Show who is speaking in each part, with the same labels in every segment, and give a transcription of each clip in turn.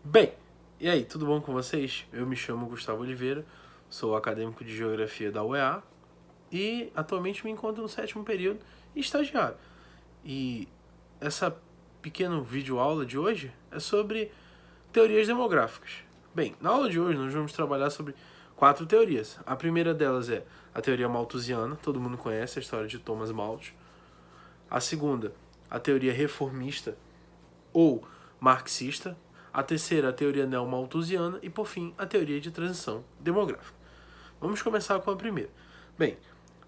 Speaker 1: Bem, e aí, tudo bom com vocês? Eu me chamo Gustavo Oliveira, sou acadêmico de Geografia da UEA e atualmente me encontro no sétimo período e estagiário. E essa pequena videoaula de hoje é sobre teorias demográficas. Bem, na aula de hoje nós vamos trabalhar sobre 4 teorias. A primeira delas é a teoria malthusiana, todo mundo conhece a história de Thomas Malthus. A segunda, a teoria reformista ou marxista. A terceira, a teoria neo-malthusiana. E, por fim, a teoria de transição demográfica. Vamos começar com a primeira. Bem,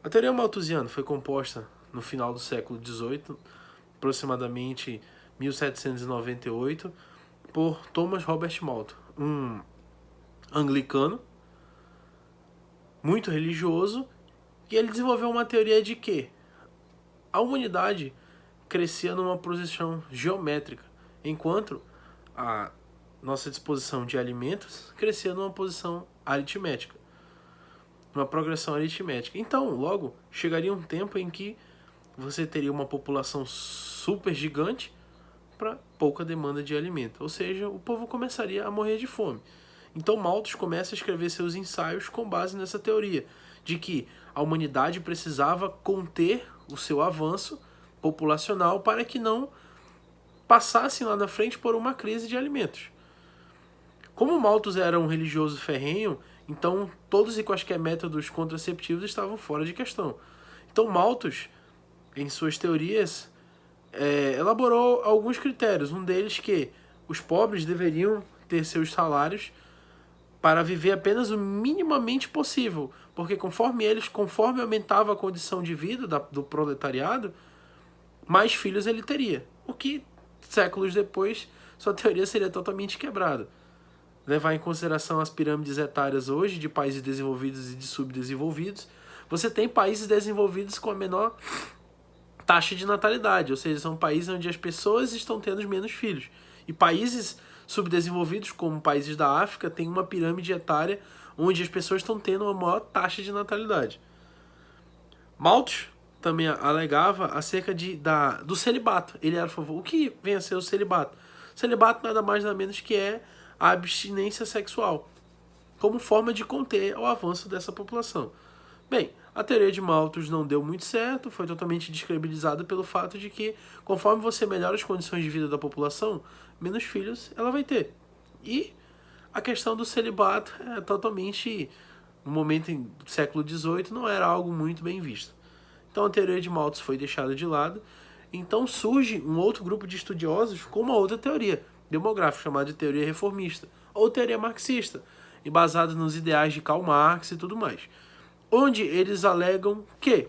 Speaker 1: a teoria malthusiana foi composta no final do século XVIII, aproximadamente 1798, por Thomas Robert Malthus, um anglicano muito religioso, e ele desenvolveu uma teoria de que a humanidade crescia numa posição geométrica, enquanto a nossa disposição de alimentos crescia numa posição aritmética, uma progressão aritmética. Então, logo, chegaria um tempo em que você teria uma população super gigante para pouca demanda de alimento, ou seja, o povo começaria a morrer de fome. Então Malthus começa a escrever seus ensaios com base nessa teoria, de que a humanidade precisava conter o seu avanço populacional para que não passassem lá na frente por uma crise de alimentos. Como Malthus era um religioso ferrenho, então todos e quaisquer métodos contraceptivos estavam fora de questão. Então Malthus, em suas teorias, elaborou alguns critérios. Um deles que os pobres deveriam ter seus salários para viver apenas o minimamente possível, porque conforme aumentava a condição de vida do proletariado, mais filhos ele teria. O que, séculos depois, sua teoria seria totalmente quebrada. Levar em consideração as pirâmides etárias hoje de países desenvolvidos e de subdesenvolvidos, você tem países desenvolvidos com a menor taxa de natalidade, ou seja, são países onde as pessoas estão tendo menos filhos. E países subdesenvolvidos, como países da África, têm uma pirâmide etária onde as pessoas estão tendo uma maior taxa de natalidade. Malthus também alegava acerca do celibato. Ele era a favor. O que vem a ser o celibato? O celibato nada mais nada menos que é a abstinência sexual, como forma de conter o avanço dessa população. Bem, a teoria de Malthus não deu muito certo, foi totalmente descredibilizada pelo fato de que, conforme você melhora as condições de vida da população, menos filhos ela vai ter. E a questão do celibato é totalmente, no momento do século XVIII, não era algo muito bem visto. Então a teoria de Malthus foi deixada de lado. Então surge um outro grupo de estudiosos com uma outra teoria demográfica, chamada de teoria reformista, ou teoria marxista, embasada nos ideais de Karl Marx e tudo mais. Onde eles alegam que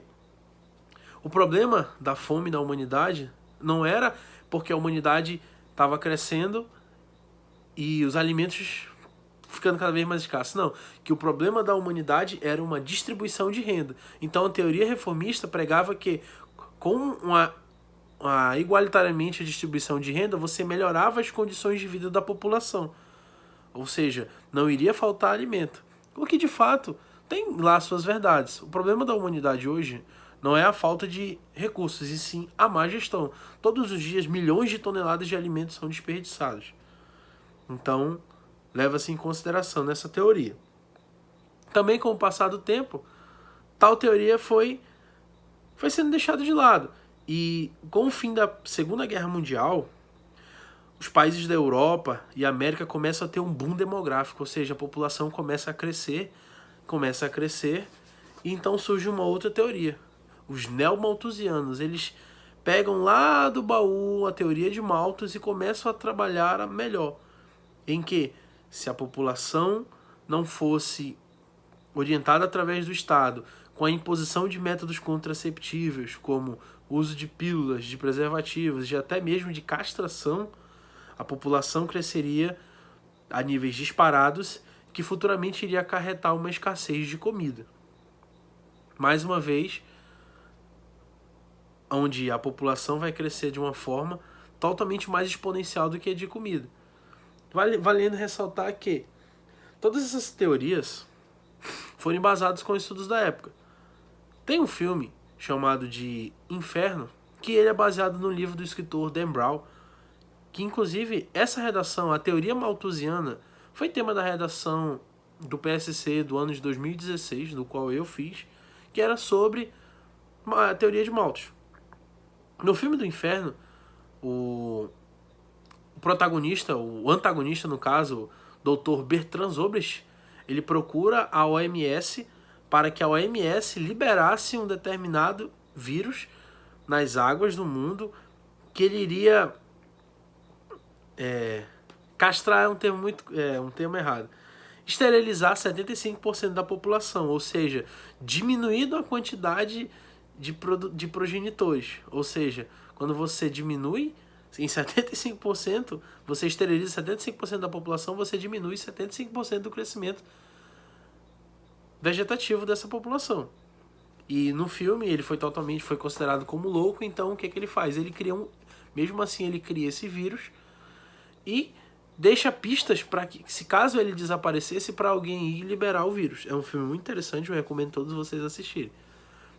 Speaker 1: o problema da fome na humanidade não era porque a humanidade estava crescendo e os alimentos ficando cada vez mais escassos. Não, que o problema da humanidade era uma distribuição de renda. Então a teoria reformista pregava que com igualitariamente a distribuição de renda, você melhorava as condições de vida da população. Ou seja, não iria faltar alimento. O que de fato tem lá suas verdades. O problema da humanidade hoje não é a falta de recursos, e sim a má gestão. Todos os dias, milhões de toneladas de alimentos são desperdiçados. Então, leva-se em consideração nessa teoria. Também, com o passar do tempo, tal teoria foi sendo deixada de lado. E com o fim da Segunda Guerra Mundial, os países da Europa e América começam a ter um boom demográfico, ou seja, a população começa a crescer, e então surge uma outra teoria. Os neo-malthusianos, eles pegam lá do baú a teoria de Malthus e começam a trabalhar melhor, em que se a população não fosse orientada através do Estado, com a imposição de métodos contraceptivos, como o uso de pílulas, de preservativos e até mesmo de castração, a população cresceria a níveis disparados, que futuramente iria acarretar uma escassez de comida. Mais uma vez, onde a população vai crescer de uma forma totalmente mais exponencial do que a de comida. Valendo ressaltar que todas essas teorias foram embasadas com estudos da época. Tem um filme chamado de Inferno, que ele é baseado no livro do escritor Dan Brown, que inclusive essa redação, a teoria malthusiana, foi tema da redação do PSC do ano de 2016, do qual eu fiz, que era sobre a teoria de Malthus. No filme do Inferno, o protagonista, o antagonista no caso, o Dr. Bertrand Zobrecht, ele procura a OMS para que a OMS liberasse um determinado vírus nas águas do mundo que ele iria castrar, um termo errado, esterilizar 75% da população, ou seja, diminuindo a quantidade de progenitores. Ou seja, quando você diminui em 75%, você esteriliza 75% da população, você diminui 75% do crescimento vegetativo dessa população. E no filme ele foi considerado como louco, então o que ele faz? Ele cria mesmo assim ele cria esse vírus e deixa pistas para que, se caso ele desaparecesse, para alguém ir liberar o vírus. É um filme muito interessante, eu recomendo todos vocês assistirem.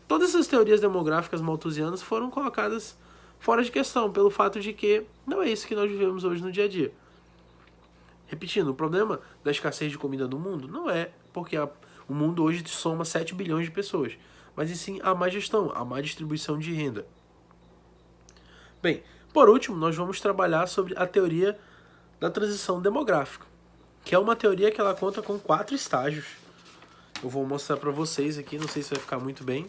Speaker 1: Todas essas teorias demográficas malthusianas foram colocadas fora de questão, pelo fato de que não é isso que nós vivemos hoje no dia a dia. Repetindo, o problema da escassez de comida no mundo não é porque o mundo hoje soma 7 bilhões de pessoas, mas e sim a má gestão, a má distribuição de renda. Bem, por último, nós vamos trabalhar sobre a teoria da transição demográfica, que é uma teoria que ela conta com 4 estágios. Eu vou mostrar para vocês aqui, não sei se vai ficar muito bem.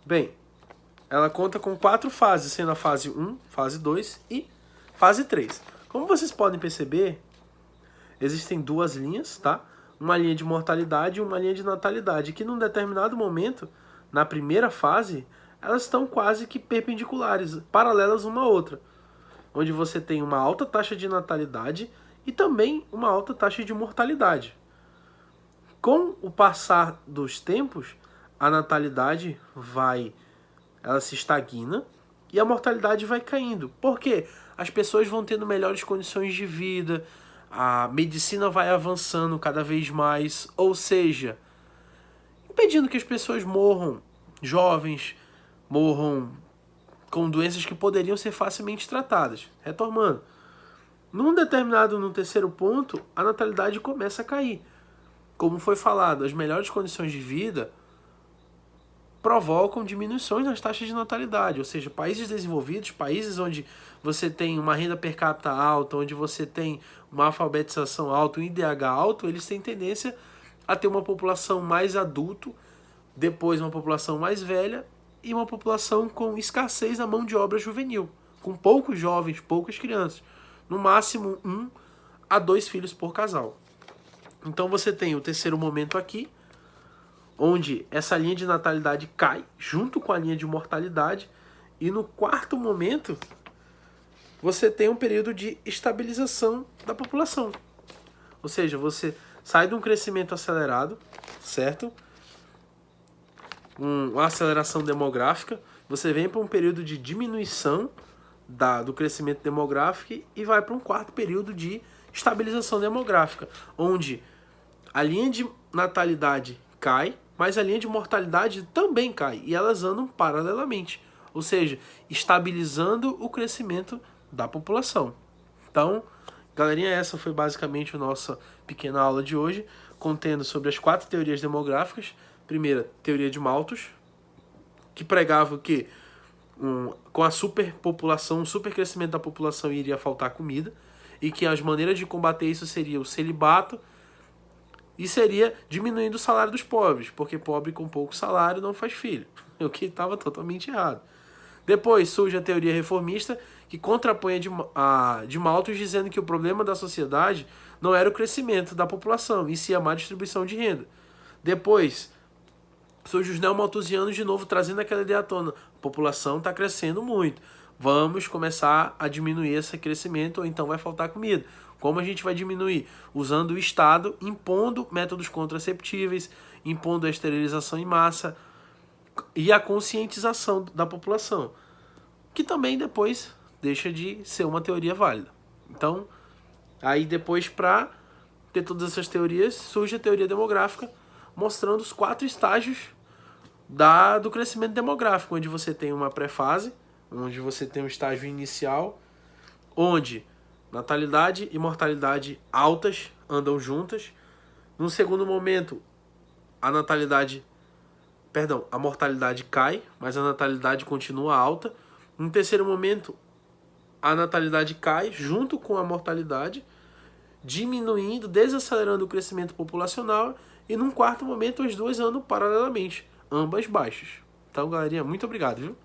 Speaker 1: Bem, ela conta com 4 fases, sendo a fase 1, fase 2 e fase 3. Como vocês podem perceber, existem 2 linhas, tá? Uma linha de mortalidade e uma linha de natalidade, que num determinado momento, na primeira fase, elas estão quase que perpendiculares, paralelas uma à outra, onde você tem uma alta taxa de natalidade e também uma alta taxa de mortalidade. Com o passar dos tempos, a natalidade ela se estagna e a mortalidade vai caindo. Por quê? As pessoas vão tendo melhores condições de vida, a medicina vai avançando cada vez mais, ou seja, impedindo que as pessoas morram jovens, morram com doenças que poderiam ser facilmente tratadas. Retomando, no terceiro ponto, a natalidade começa a cair. Como foi falado, as melhores condições de vida provocam diminuições nas taxas de natalidade, ou seja, países desenvolvidos, países onde você tem uma renda per capita alta, onde você tem uma alfabetização alta, um IDH alto, eles têm tendência a ter uma população mais adulto, depois uma população mais velha e uma população com escassez na mão de obra juvenil, com poucos jovens, poucas crianças, no máximo 1 a 2 filhos por casal. Então você tem o terceiro momento aqui, onde essa linha de natalidade cai junto com a linha de mortalidade, e no quarto momento você tem um período de estabilização da população. Ou seja, você sai de um crescimento acelerado, certo? Uma aceleração demográfica, você vem para um período de diminuição do crescimento demográfico e vai para um quarto período de estabilização demográfica, onde a linha de natalidade cai, mas a linha de mortalidade também cai, e elas andam paralelamente, ou seja, estabilizando o crescimento da população. Então, galerinha, essa foi basicamente a nossa pequena aula de hoje, contendo sobre as 4 teorias demográficas. Primeira, teoria de Malthus, que pregava que com a superpopulação, o supercrescimento da população iria faltar comida, e que as maneiras de combater isso seria o celibato, e seria diminuindo o salário dos pobres, porque pobre com pouco salário não faz filho, o que estava totalmente errado. Depois surge a teoria reformista, que contrapõe a de Malthus, dizendo que o problema da sociedade não era o crescimento da população, e sim a má distribuição de renda. Depois surge os neomalthusianos de novo, trazendo aquela ideia à tona: a população está crescendo muito, vamos começar a diminuir esse crescimento, ou então vai faltar comida. Como a gente vai diminuir? Usando o Estado, impondo métodos contraceptíveis, impondo a esterilização em massa e a conscientização da população, que também depois deixa de ser uma teoria válida. Então, aí depois, para ter todas essas teorias, surge a teoria demográfica, mostrando os 4 estágios do crescimento demográfico, onde você tem uma pré-fase, onde você tem um estágio inicial, onde natalidade e mortalidade altas andam juntas. Num segundo momento, a mortalidade cai, mas a natalidade continua alta. Num terceiro momento, a natalidade cai junto com a mortalidade, diminuindo, desacelerando o crescimento populacional. E num quarto momento, as duas andam paralelamente, ambas baixas. Então, galerinha, muito obrigado, viu?